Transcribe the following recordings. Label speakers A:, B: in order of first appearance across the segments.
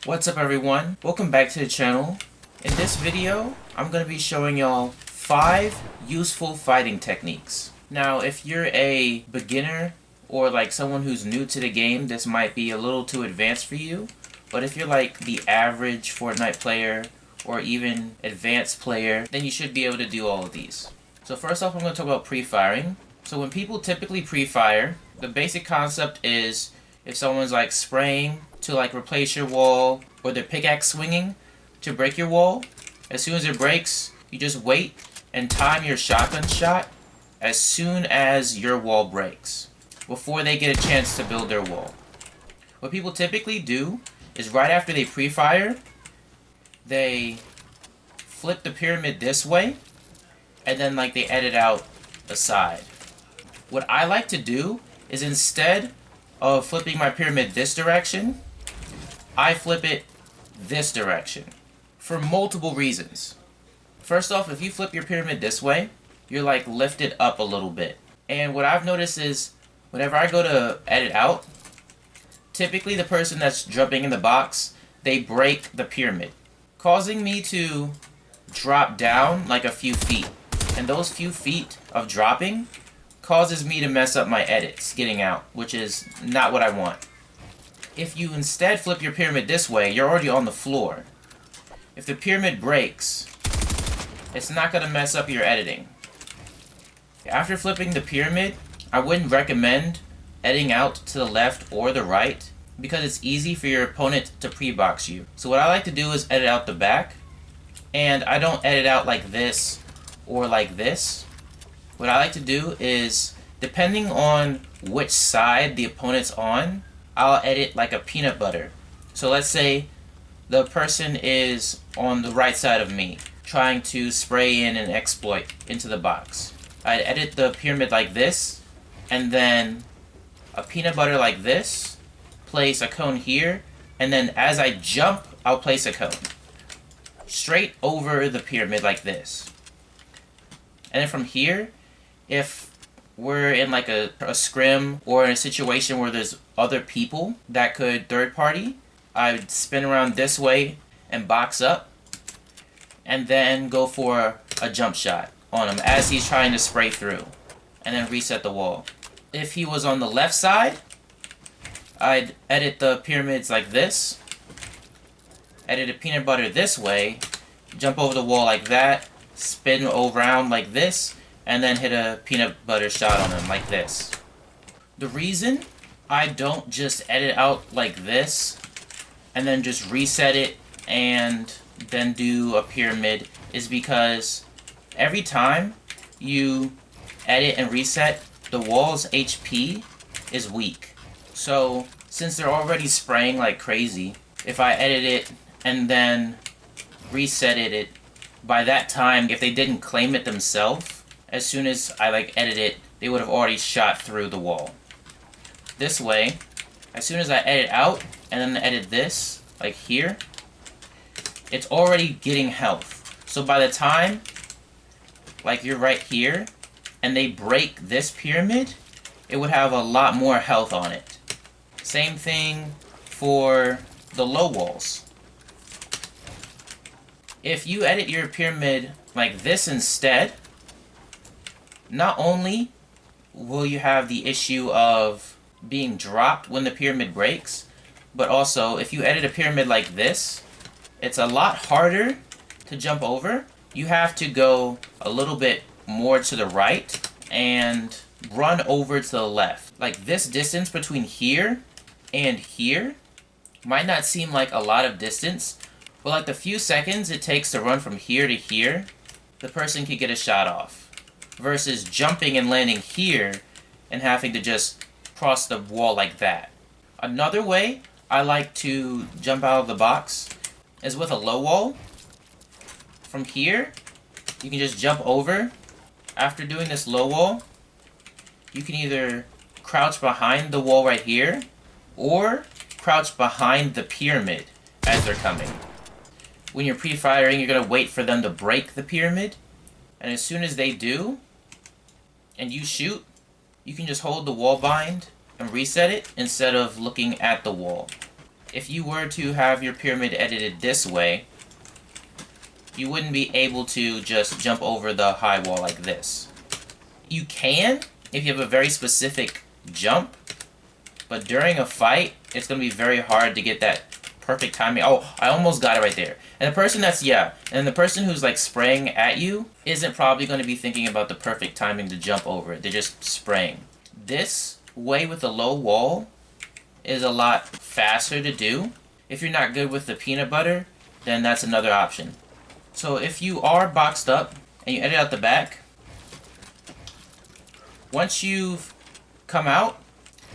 A: What's up everyone? Welcome back to the channel. In this video, I'm going to be showing y'all 5 useful fighting techniques. Now, if you're a beginner or like someone who's new to the game, this might be a little too advanced for you. But if you're like the average Fortnite player or even advanced player, then you should be able to do all of these. So first off, I'm going to talk about pre-firing. So when people typically pre-fire, the basic concept is if someone's like spraying to like replace your wall, or their pickaxe swinging to break your wall, as soon as it breaks, you just wait and time your shotgun shot as soon as your wall breaks, before they get a chance to build their wall. What people typically do is right after they pre-fire, they flip the pyramid this way, and then like they edit out the side. What I like to do is instead of flipping my pyramid this direction, I flip it this direction for multiple reasons. First off, if you flip your pyramid this way, you're like lifted up a little bit. And what I've noticed is whenever I go to edit out, typically the person that's jumping in the box, they break the pyramid, causing me to drop down like a few feet. And those few feet of dropping causes me to mess up my edits getting out, which is not what I want. If you instead flip your pyramid this way, you're already on the floor. If the pyramid breaks, it's not going to mess up your editing. After flipping the pyramid, I wouldn't recommend editing out to the left or the right, because it's easy for your opponent to pre-box you. So what I like to do is edit out the back, and I don't edit out like this or like this. What I like to do is, depending on which side the opponent's on, I'll edit like a peanut butter. So let's say the person is on the right side of me, trying to spray in an exploit into the box. I'd edit the pyramid like this, and then a peanut butter like this, place a cone here, and then as I jump, I'll place a cone straight over the pyramid like this. And then from here, if we're in like a scrim or in a situation where there's other people that could third party, I would spin around this way and box up, and then go for a jump shot on him as he's trying to spray through, and then reset the wall. If he was on the left side, I'd edit the pyramids like this, edit a peanut butter this way, jump over the wall like that, spin around like this, and then hit a peanut butter shot on him like this. The reason I don't just edit out like this and then just reset it and then do a pyramid is because every time you edit and reset, the wall's HP is weak. So since they're already spraying like crazy, if I edit it and then reset it, by that time, if they didn't claim it themselves, as soon as I like edit it, they would have already shot through the wall. This way, as soon as I edit out and then edit this, like here, it's already getting health. So by the time, like you're right here, and they break this pyramid, it would have a lot more health on it. Same thing for the low walls. If you edit your pyramid like this instead, not only will you have the issue of being dropped when the pyramid breaks, but also if you edit a pyramid like this, it's a lot harder to jump over. You have to go a little bit more to the right and run over to the left. Like this distance between here and here might not seem like a lot of distance, but like the few seconds it takes to run from here to here, the person can get a shot off. Versus jumping and landing here and having to just cross the wall like that. Another way I like to jump out of the box is with a low wall. From here, you can just jump over. After doing this low wall, you can either crouch behind the wall right here, or crouch behind the pyramid as they're coming. When you're pre-firing, you're going to wait for them to break the pyramid, and as soon as they do, and you shoot, you can just hold the wall bind and reset it instead of looking at the wall. if you were to have your pyramid edited this way, you wouldn't be able to just jump over the high wall like this. You can if you have a very specific jump, but during a fight, it's going to be very hard to get that perfect timing. Oh, I almost got it right there. And the person and the person who's like spraying at you isn't probably going to be thinking about the perfect timing to jump over it. They're just spraying. This way with the low wall is a lot faster to do. If you're not good with the peanut butter, then that's another option. So if you are boxed up and you edit out the back, once you've come out,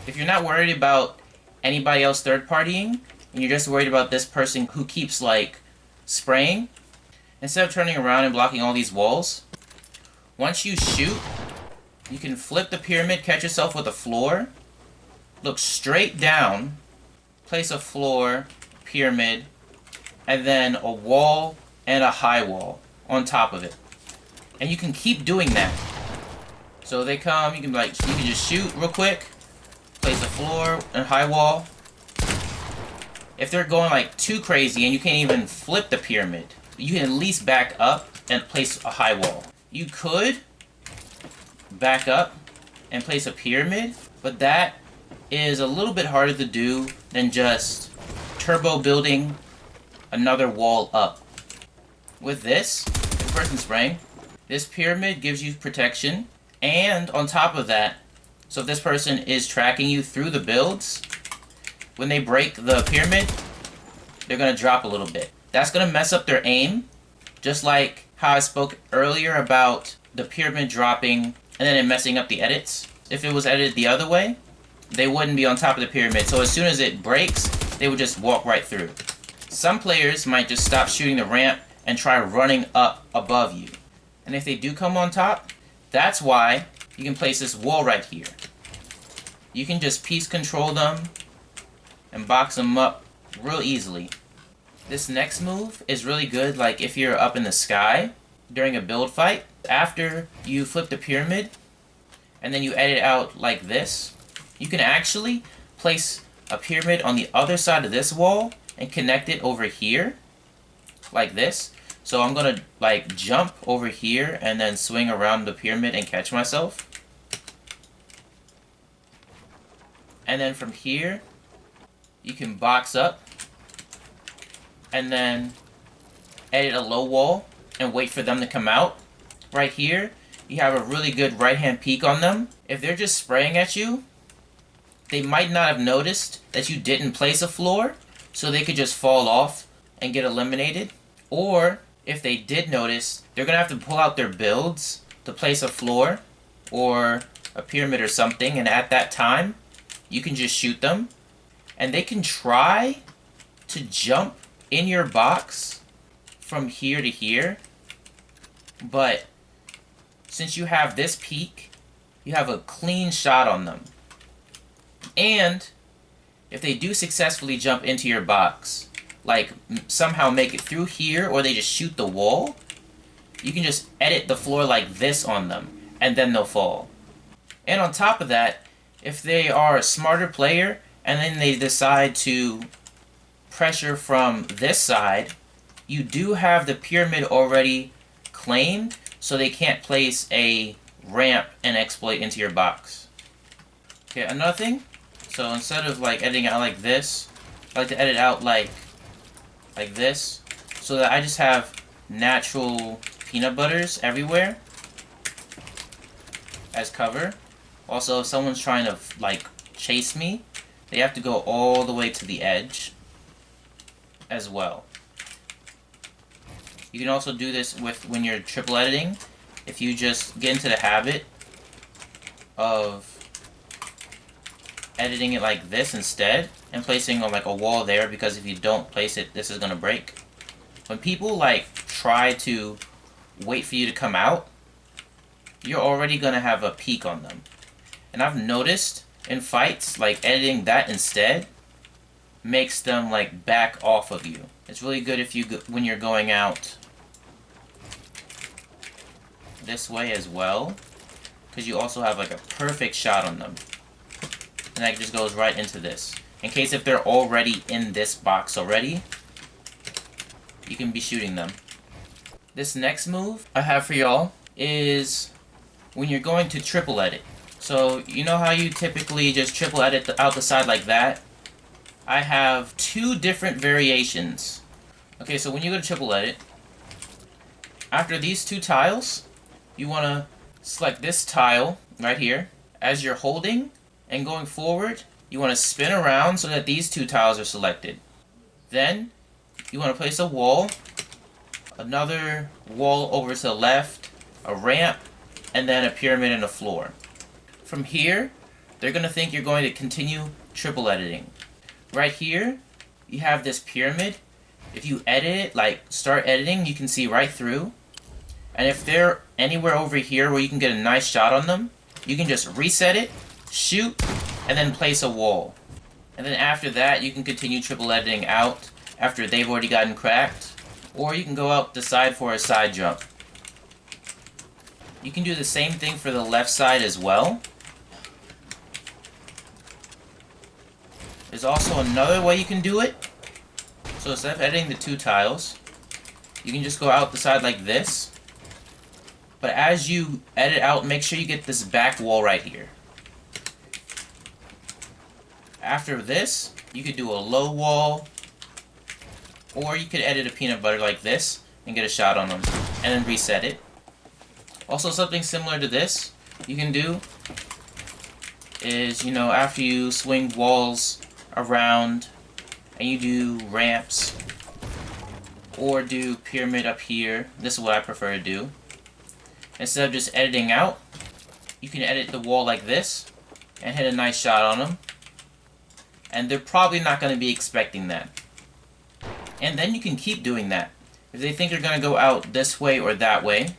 A: if you're not worried about anybody else third partying, and you're just worried about this person who keeps like spraying, instead of turning around and blocking all these walls, once you shoot, you can flip the pyramid, catch yourself with a floor, look straight down, place a floor, pyramid, and then a wall and a high wall on top of it. And you can keep doing that. So they come, you can just shoot real quick, place a floor and high wall. If they're going like too crazy and you can't even flip the pyramid, you can at least back up and place a high wall. You could back up and place a pyramid, but that is a little bit harder to do than just turbo building another wall up. With this, the person spraying, this pyramid gives you protection, and on top of that, so if this person is tracking you through the builds, when they break the pyramid, they're going to drop a little bit. That's going to mess up their aim, just like how I spoke earlier about the pyramid dropping and then it messing up the edits. If it was edited the other way, they wouldn't be on top of the pyramid, so as soon as it breaks, they would just walk right through. Some players might just stop shooting the ramp and try running up above you. And if they do come on top, that's why you can place this wall right here. You can just piece control them and box them up real easily. This next move is really good like if you're up in the sky during a build fight. After you flip the pyramid and then you edit out like this, you can actually place a pyramid on the other side of this wall and connect it over here like this. So I'm gonna like jump over here and then swing around the pyramid and catch myself. And then from here, you can box up and then edit a low wall and wait for them to come out. Right here, you have a really good right-hand peek on them. If they're just spraying at you, they might not have noticed that you didn't place a floor, so they could just fall off and get eliminated. Or if they did notice, they're gonna have to pull out their builds to place a floor or a pyramid or something, and at that time, you can just shoot them, and they can try to jump in your box from here to here, but since you have this peak, you have a clean shot on them. And if they do successfully jump into your box, like somehow make it through here, or they just shoot the wall, you can just edit the floor like this on them, and then they'll fall. And on top of that, if they are a smarter player, and then they decide to pressure from this side, you do have the pyramid already claimed, so they can't place a ramp and exploit into your box. Okay, another thing, so instead of like editing out like this, I like to edit out like this, so that I just have natural peanut butters everywhere as cover. Also, if someone's trying to like chase me, they have to go all the way to the edge as well. You can also do this with when you're triple editing. If you just get into the habit of editing it like this instead and placing like a wall there, because if you don't place it, this is gonna break. When people like try to wait for you to come out, you're already gonna have a peek on them. And I've noticed in fights, like editing that instead makes them like back off of you. It's really good if you when you're going out this way as well, because you also have like a perfect shot on them. And that just goes right into this. in case if they're already in this box already, you can be shooting them. This next move I have for y'all is when you're going to triple edit. So you know how you typically just triple edit out the side like that? I have two different variations. Okay, so when you go to triple edit, after these two tiles, you want to select this tile right here. As you're holding and going forward, you want to spin around so that these two tiles are selected. Then you want to place a wall, another wall over to the left, a ramp, and then a pyramid and a floor. From here, they're going to think you're going to continue triple editing. Right here, you have this pyramid. If you edit it, like start editing, you can see right through. And if they're anywhere over here where you can get a nice shot on them, you can just reset it, shoot, and then place a wall. And then after that, you can continue triple editing out after they've already gotten cracked. Or you can go out the side for a side jump. You can do the same thing for the left side as well. There's also another way you can do it. So instead of editing the two tiles, you can just go out the side like this. But as you edit out, make sure you get this back wall right here. After this, you could do a low wall, or you could edit a peanut butter like this and get a shot on them, and then reset it. Also, something similar to this you can do is, you know, after you swing walls around and you do ramps or do pyramid up here, this is what I prefer to do. Instead of just editing out, you can edit the wall like this and hit a nice shot on them. And they're probably not going to be expecting that. And then you can keep doing that. If they think you're going to go out this way or that way,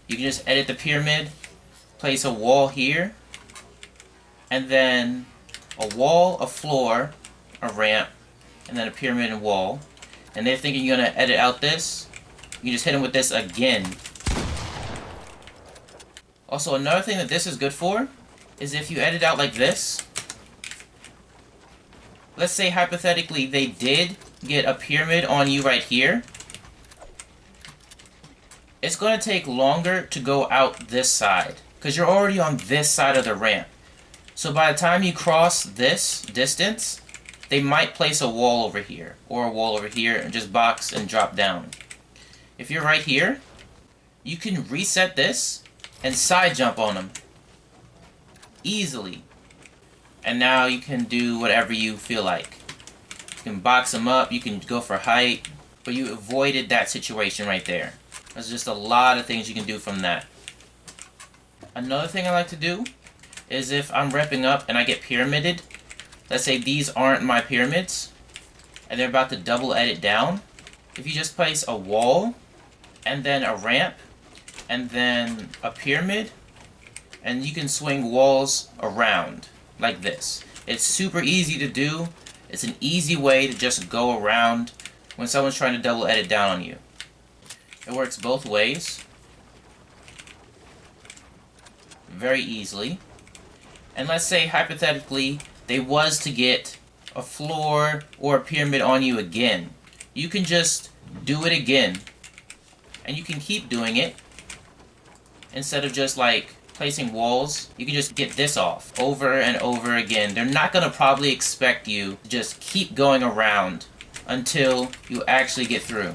A: you can just edit the pyramid, place a wall here, and then a wall, a floor, a ramp, and then a pyramid and wall. And they're thinking you're going to edit out this, you just hit them with this again. Also, another thing that this is good for is if you edit out like this. Let's say hypothetically they did get a pyramid on you right here. It's going to take longer to go out this side because you're already on this side of the ramp. So by the time you cross this distance, they might place a wall over here or a wall over here and just box and drop down. If you're right here, you can reset this and side jump on them easily. And now you can do whatever you feel like. You can box them up, you can go for height, but you avoided that situation right there. There's just a lot of things you can do from that. Another thing I like to do is if I'm repping up and I get pyramided, let's say these aren't my pyramids, and they're about to double edit down, if you just place a wall, and then a ramp, and then a pyramid, and you can swing walls around like this. It's super easy to do. It's an easy way to just go around when someone's trying to double edit down on you. It works both ways very easily. And let's say hypothetically they was to get a floor or a pyramid on you again. You can just do it again. And you can keep doing it. Instead of just like placing walls, you can just get this off over and over again. They're not going to probably expect you to just keep going around until you actually get through.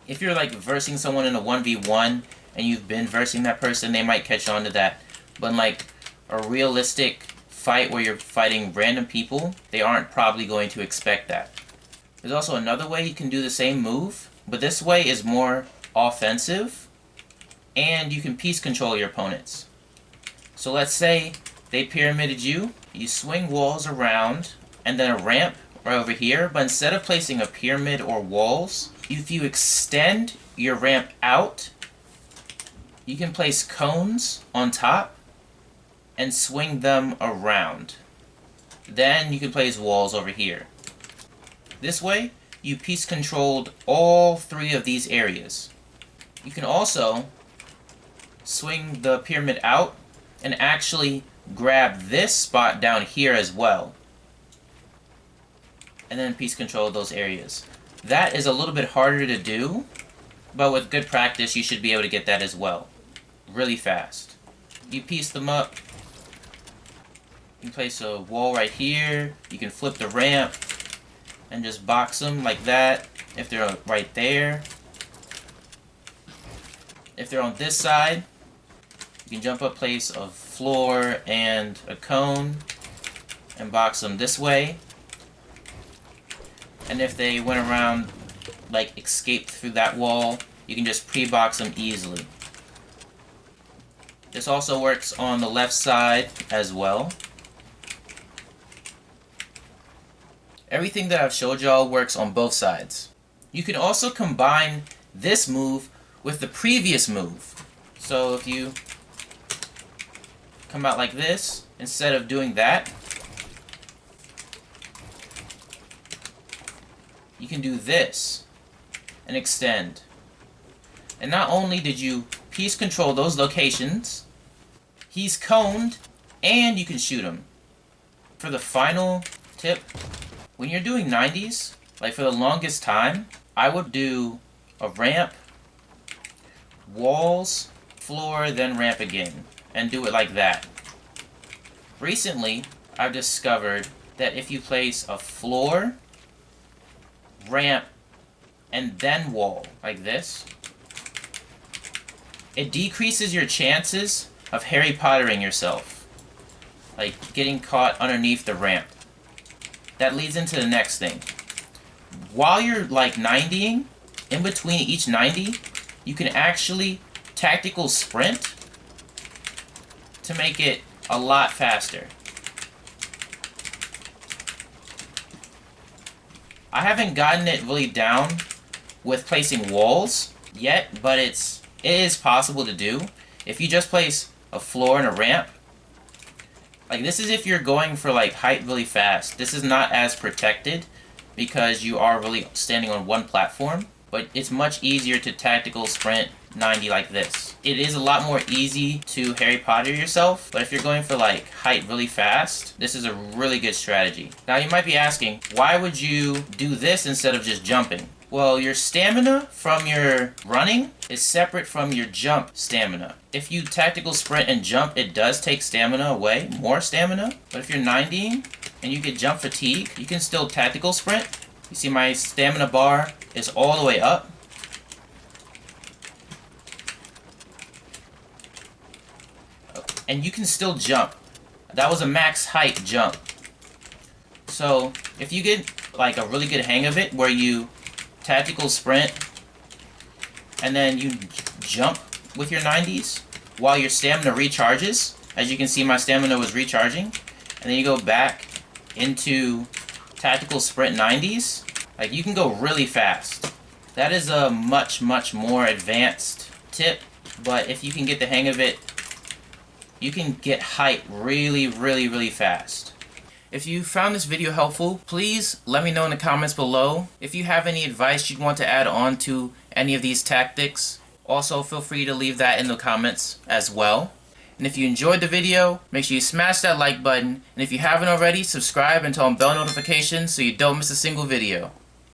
A: If you're like versing someone in a 1v1 and you've been versing that person, they might catch on to that. But in like a realistic fight where you're fighting random people, they aren't probably going to expect that. There's also another way you can do the same move, but this way is more offensive and you can piece control your opponents. So let's say they pyramided you, you swing walls around, and then a ramp right over here, but instead of placing a pyramid or walls, if you extend your ramp out, you can place cones on top and swing them around. Then you can place walls over here. This way, you piece controlled all three of these areas. You can also swing the pyramid out and actually grab this spot down here as well. and then piece control those areas. That is a little bit harder to do, but with good practice you should be able to get that as well. Really fast. You piece them up. You can place a wall right here. You can flip the ramp and just box them like that if they're right there. If they're on this side, you can jump up, place a floor and a cone and box them this way. And if they went around, like escaped through that wall, you can just pre-box them easily. This also works on the left side as well. Everything that I've showed y'all works on both sides. You can also combine this move with the previous move. So if you come out like this, instead of doing that, you can do this and extend. And not only did you piece control those locations, he's coned, and you can shoot him. For the final tip, when you're doing 90s, like for the longest time, I would do a ramp, walls, floor, then ramp again, and do it like that. Recently, I've discovered that if you place a floor, ramp, and then wall, like this, it decreases your chances of Harry Pottering yourself, like getting caught underneath the ramp. That leads into the next thing. While you're like 90ing, in between each 90, you can actually tactical sprint to make it a lot faster. I haven't gotten it really down with placing walls yet, but it is possible to do. If you just place a floor and a ramp, like this is if you're going for like height really fast. This is not as protected because you are really standing on one platform, but it's much easier to tactical sprint 90 like this. It is a lot more easy to Harry Potter yourself, but if you're going for like height really fast, this is a really good strategy. Now you might be asking, why would you do this instead of just jumping? Well, your stamina from your running is separate from your jump stamina. If you tactical sprint and jump, it does take stamina away, more stamina. But if you're 90 and you get jump fatigue, you can still tactical sprint. You see my stamina bar is all the way up. And you can still jump. That was a max height jump. So if you get like a really good hang of it where you tactical sprint and then you jump with your 90s while your stamina recharges, as you can see my stamina was recharging, and then you go back into tactical sprint 90s, like you can go really fast. That is a much more advanced tip, but if you can get the hang of it, you can get height really fast. If you found this video helpful, please let me know in the comments below. If you have any advice you'd want to add on to any of these tactics, also feel free to leave that in the comments as well. And if you enjoyed the video, make sure you smash that like button, and if you haven't already, subscribe and turn on bell notifications so you don't miss a single video.